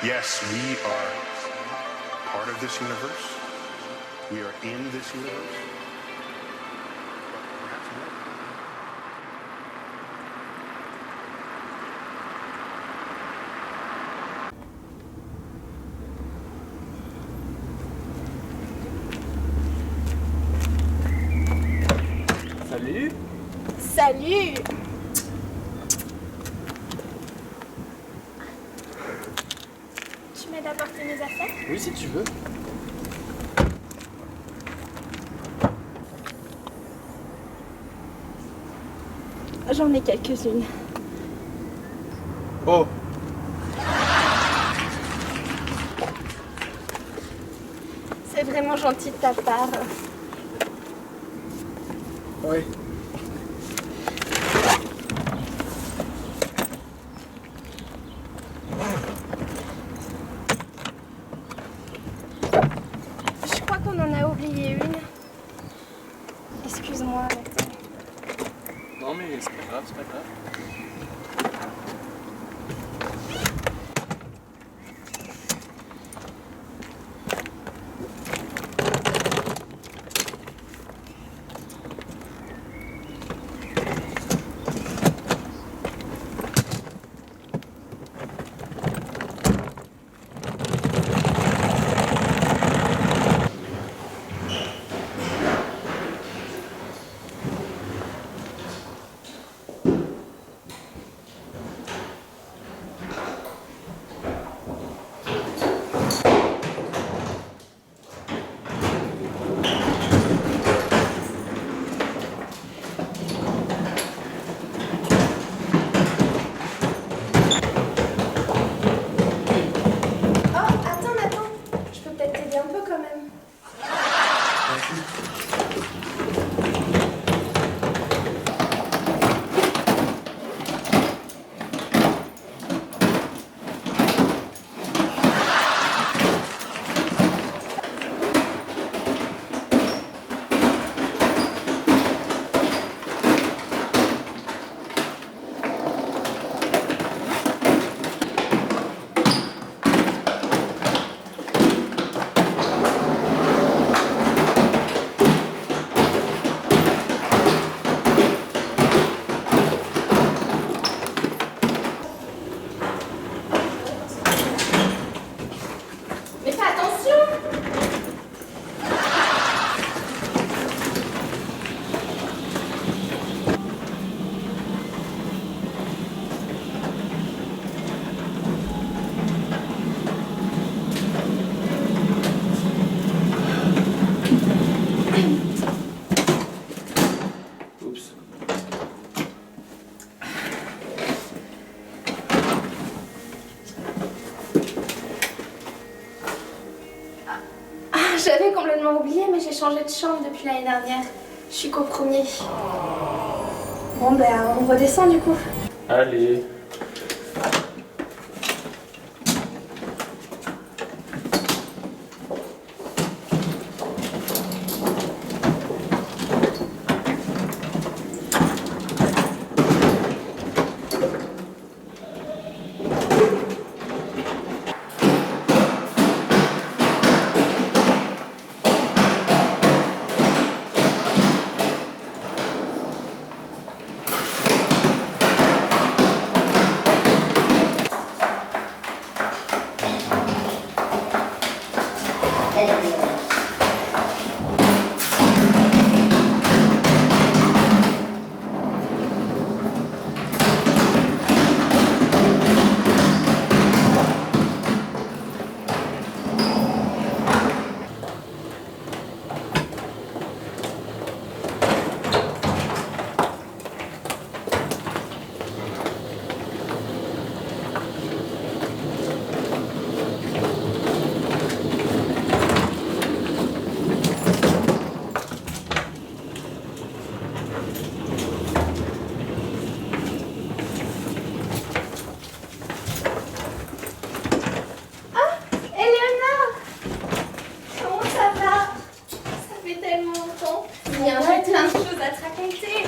Yes, we are part of this universe. We are in this universe. But perhaps more. Salut. Salut! Tu m'aides à porter mes affaires? Oui, si tu veux. J'en ai quelques-unes. Oh. C'est vraiment gentil de ta part. Oui. Je crois qu'on en a oublié une. Excuse-moi, Nathan. Non, mais c'est pas grave, c'est pas grave. Oh, attends, Nathan. Je peux peut-être t'aider un peu quand même. Mais fais attention! Oups. Ah, j'avais complètement oublié, mais j'ai changé de chambre depuis l'année dernière. Je suis qu'au premier. Bon, ben, on redescend du coup. Allez. Éléonore! Comment ça va? Ça fait tellement longtemps. Viens, j'ai plein de choses à te raconter.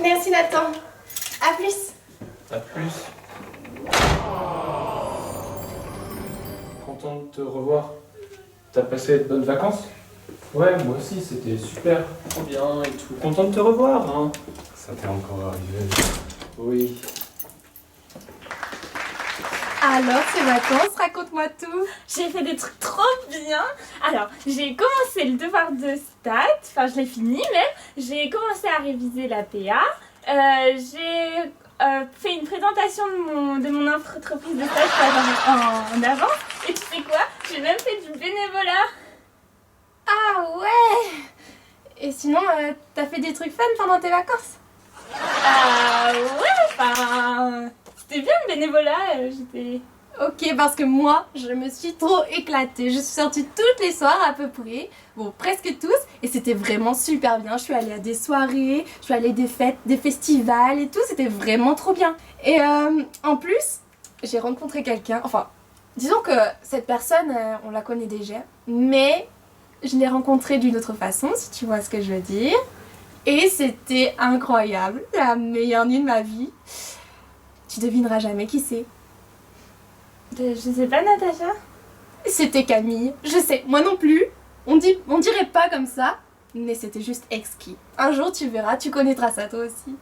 Merci. Nathan. À plus. À plus. Content de te revoir. T'as passé de bonnes vacances? Ouais, moi aussi, c'était super. Trop bien et tout. Content de te revoir, hein. Ça t'est encore arrivé? Oui. Alors, ces vacances, raconte-moi tout. J'ai fait des trucs trop bien. Alors, j'ai commencé le devoir de stats, enfin je l'ai fini même. J'ai commencé à réviser la PA. J'ai fait une présentation de mon entreprise de stage en avance. Et tu sais quoi? J'ai même fait du bénévolat. Ah ouais. Et sinon, t'as fait des trucs fun pendant tes vacances? Ouais, enfin... C'était bien le bénévolat, j'étais... Ok, parce que moi, je me suis trop éclatée. Je suis sortie toutes les soirs à peu près, bon presque tous, et c'était vraiment super bien. Je suis allée à des soirées, je suis allée à des fêtes, des festivals et tout, c'était vraiment trop bien. Et en plus, j'ai rencontré quelqu'un, enfin, disons que cette personne, on la connaît déjà, mais je l'ai rencontrée d'une autre façon, si tu vois ce que je veux dire. Et c'était incroyable, la meilleure nuit de ma vie. Tu devineras jamais qui c'est. Je sais pas, Natacha. C'était Camille. Je sais, moi non plus. On dirait pas comme ça, mais c'était juste exquis. Un jour tu verras, tu connaîtras ça toi aussi.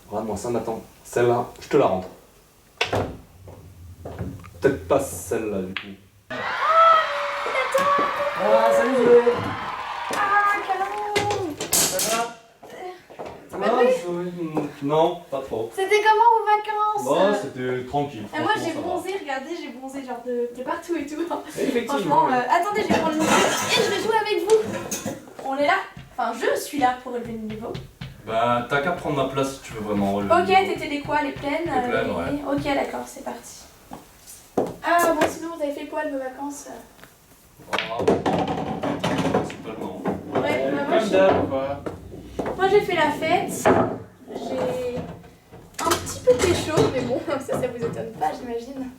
Regarde-moi ça, Nathan. Celle-là, je te la rentre. Peut-être pas celle-là, du coup. Ah, salut Zoé. Ah, Caron. Ça va? Ah, Zoé, non, pas trop. C'était comment vos vacances? Bon, c'était tranquille. Et moi j'ai franchement, ça bronzé, regardez, j'ai bronzé genre de partout et tout. Effectivement. Franchement, attendez, je vais prendre le micro et je vais jouer avec vous. On est là, enfin je suis là pour relever le niveau. va. Bah, t'as qu'à prendre ma place si tu veux vraiment relever. Ok, le niveau. t'étais les quoi? Les plaines? Les plaines, ouais. Ok, d'accord, c'est parti. Ah bon, sinon vous avez fait quoi de vos vacances? Ah, principalement. Ouais, bah, moi, Comme d'hab, quoi. moi j'ai fait la fête. J'ai un petit peu pécho, mais bon, ça vous étonne pas, j'imagine.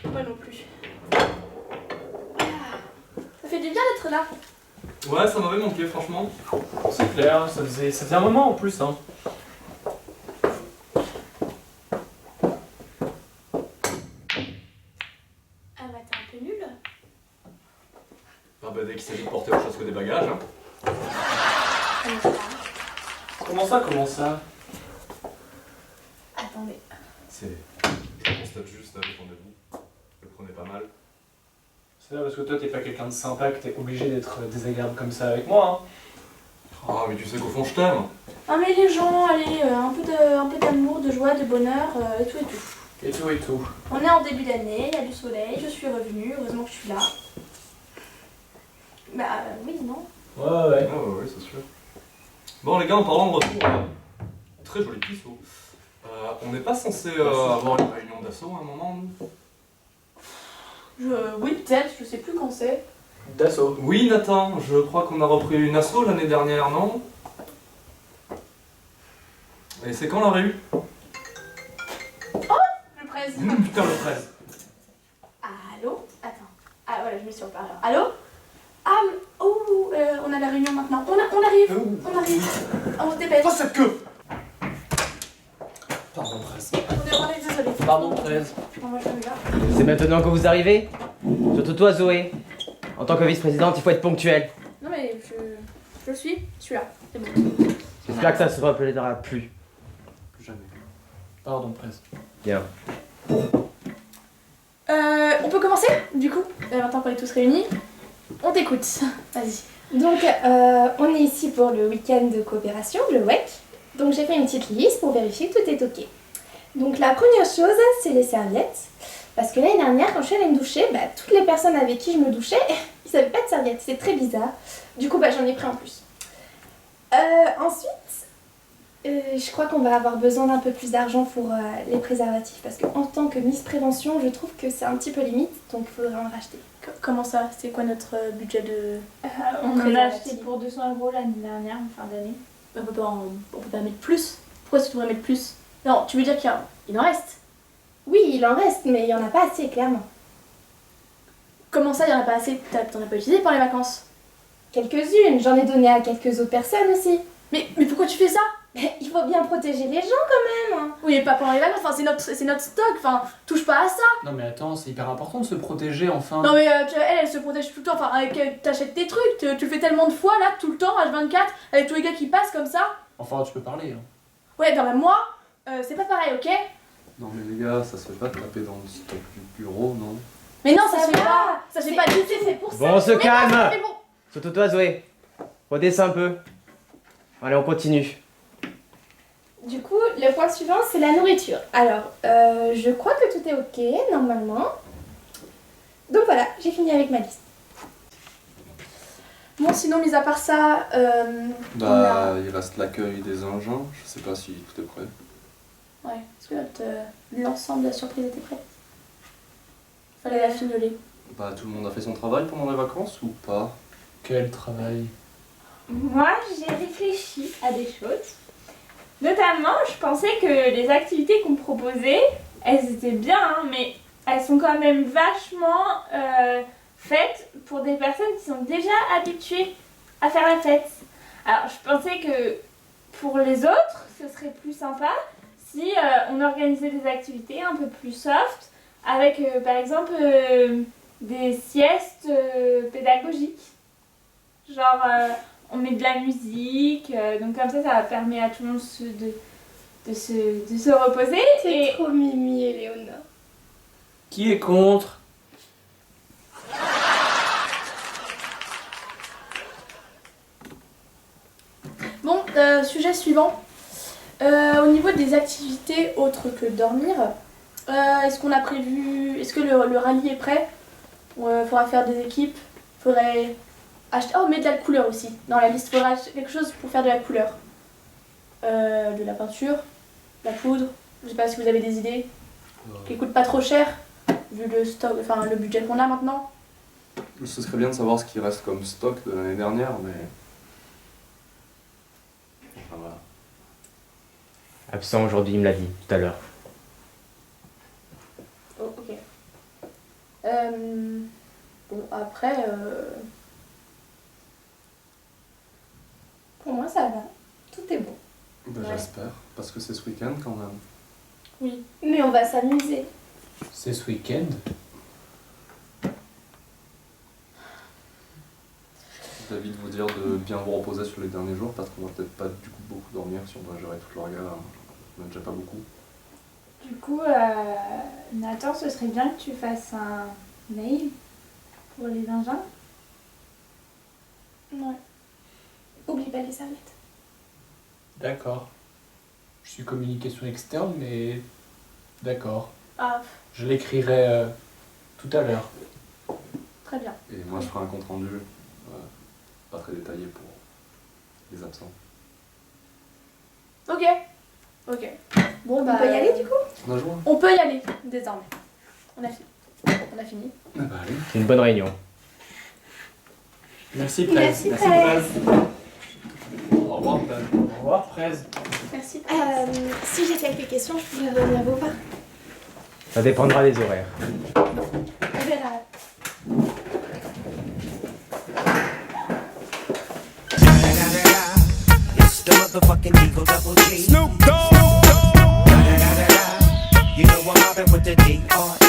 Moi non plus. Ah, ça fait du bien d'être là. Ouais, ça m'avait manqué, franchement. C'est clair, ça faisait un moment en plus, hein. Ah bah t'es un peu nul. Ah bah, dès qu'il s'agit de porter autre chose que des bagages, hein. Ah, mais ça va. Comment ça? Attendez. C'est. Je constate juste avec rendez-vous. Je le prenais pas mal. C'est là parce que toi t'es pas quelqu'un de sympa que t'es obligé d'être désagréable comme ça avec moi, hein. Ah, mais tu sais qu'au fond, je t'aime. Ah mais les gens, allez, un peu d'amour, de joie, de bonheur, et tout et tout. Et tout et tout. On est en début d'année, il y a du soleil, je suis revenue, heureusement que je suis là. Bah oui, non. Ouais, Ouais, ouais, ouais, c'est sûr. Bon, les gars, en parlant de retour, très joli pisseau. On n'est pas censé avoir une réunion d'assaut à un moment, nous? Oui, peut-être, je sais plus quand c'est. D'assaut. Oui, Nathan, je crois qu'on a repris une asso l'année dernière, non? Et c'est quand la réu? Le président. Putain, le 13. Allô? Attends. Ah voilà, je me suis en parleur. Allô? Ah, oh, on a la réunion maintenant. On arrive. On arrive. On se dépêche. Pas cette queue! Pardon, 13. On est désolé. Pardon, 13. Moi, je me garde. C'est maintenant que vous arrivez. Surtout toi, Zoé. En tant que vice-présidente, il faut être ponctuel. Non mais je suis là. C'est bon. J'espère que ça se rappellera plus. Jamais. Pardon, 13. Bien. On peut commencer du coup, maintenant qu'on est tous réunis. On t'écoute. Vas-y. Donc, on est ici pour le week-end de coopération, le WEC. Donc, j'ai fait une petite liste pour vérifier que tout est ok. Donc, la première chose, c'est les serviettes. Parce que l'année dernière, quand je suis allée me doucher, toutes les personnes avec qui je me douchais, ils n'avaient pas de serviettes. C'est très bizarre. Du coup, j'en ai pris en plus. Ensuite, je crois qu'on va avoir besoin d'un peu plus d'argent pour les préservatifs. Parce qu'en tant que Miss Prévention, je trouve que c'est un petit peu limite. Donc, il faudrait en racheter. Comment ça? C'est quoi notre budget de... On en a acheté pour 200 € l'année dernière, en fin d'année. On peut pas mettre plus. Pourquoi est-ce que tu voudrais mettre plus? Non, tu veux dire qu'il en reste? Oui, il en reste, mais il n'y en a pas assez, clairement. Comment ça, il n'y en a pas assez? T'en as pas utilisé pendant les vacances? Quelques-unes, j'en ai donné à quelques autres personnes aussi. Mais pourquoi tu fais ça? Mais il faut bien protéger les gens quand même. Oui, mais pas pendant les vacances, enfin c'est notre stock, enfin touche pas à ça. Non mais attends, c'est hyper important de se protéger enfin. Non mais elle se protège tout le temps, enfin t'achètes tes trucs, tu le fais tellement de fois là, tout le temps, H24, avec tous les gars qui passent comme ça. Enfin, tu peux parler. Hein. Ouais, non mais moi, c'est pas pareil, ok? Non mais les gars, ça se fait pas de taper dans le stock du bureau, non? Mais non, ça Ça se fait va. pas, ça se fait pas du tout. C'est fait pour ça. Bon, on se Mais non, calme. mais bon. Surtout toi, Zoé. Redescends un peu. Allez, on continue. Du coup, le point suivant, c'est la nourriture. Alors, je crois que tout est ok, normalement. Donc voilà, j'ai fini avec ma liste. Bon, sinon, mis à part ça, Bah, il reste l'accueil des engins, je sais pas si tout est prêt. ouais, est-ce que l'ensemble de la surprise était prêt? Fallait la fignoler. Bah, tout le monde a fait son travail pendant les vacances ou pas? Quel travail. Moi, j'ai réfléchi à des choses. Notamment, je pensais que les activités qu'on proposait, elles étaient bien, hein, mais elles sont quand même vachement faites pour des personnes qui sont déjà habituées à faire la fête. Alors, je pensais que pour les autres, ce serait plus sympa si on organisait des activités un peu plus soft, avec par exemple des siestes pédagogiques. Genre, on met de la musique, donc comme ça permet à tout le monde de se reposer. T'es trop mimi, Éléonore. Qui est contre? Bon, sujet suivant. Au niveau des activités autres que dormir, est-ce qu'on a prévu... Est-ce que le rallye est prêt? Faudra faire des équipes. Faudrait acheter... Oh, mettre de la couleur aussi. Dans la liste, faudra acheter quelque chose pour faire de la couleur. De la peinture, de la poudre. Je sais pas si vous avez des idées. Qui coûtent pas trop cher, vu le stock, enfin le budget qu'on a maintenant. Ce serait bien de savoir ce qui reste comme stock de l'année dernière, mais... Enfin voilà. Absent aujourd'hui, il me l'a dit tout à l'heure. Oh, ok. Bon, après... Pour moi, ça va. Tout est bon. Bah, Ouais. j'espère, parce que c'est ce week-end quand même. Oui. Mais on va s'amuser. C'est ce week-end. David vous dire de bien vous reposer sur les derniers jours, parce qu'on va peut-être pas du coup beaucoup dormir si on doit gérer toute l'orga. On a déjà pas beaucoup. Du coup, Nathan, ce serait bien que tu fasses un mail pour les engins. Ouais. Oublie pas les serviettes. D'accord. Je suis communication externe, mais d'accord. Ah, Je l'écrirai tout à l'heure. très bien. Et moi je ferai un compte rendu, pas très détaillé pour les absents. Ok. Ok. Bon, bah... On peut y aller du coup? On a joué? On peut y aller, désormais. On a fini. On a fini. Ah bah allez. C'est une bonne réunion. Merci, Prez. Merci, Prez. Au revoir, Ben. Au revoir, Prez. Merci. Si j'ai quelques questions, je pourrais revenir vous voir. Ça dépendra des horaires. On verra. It's the motherfucking Eagle Double G. Snoop Dogg. You know I'm mobbing with the D.R.E.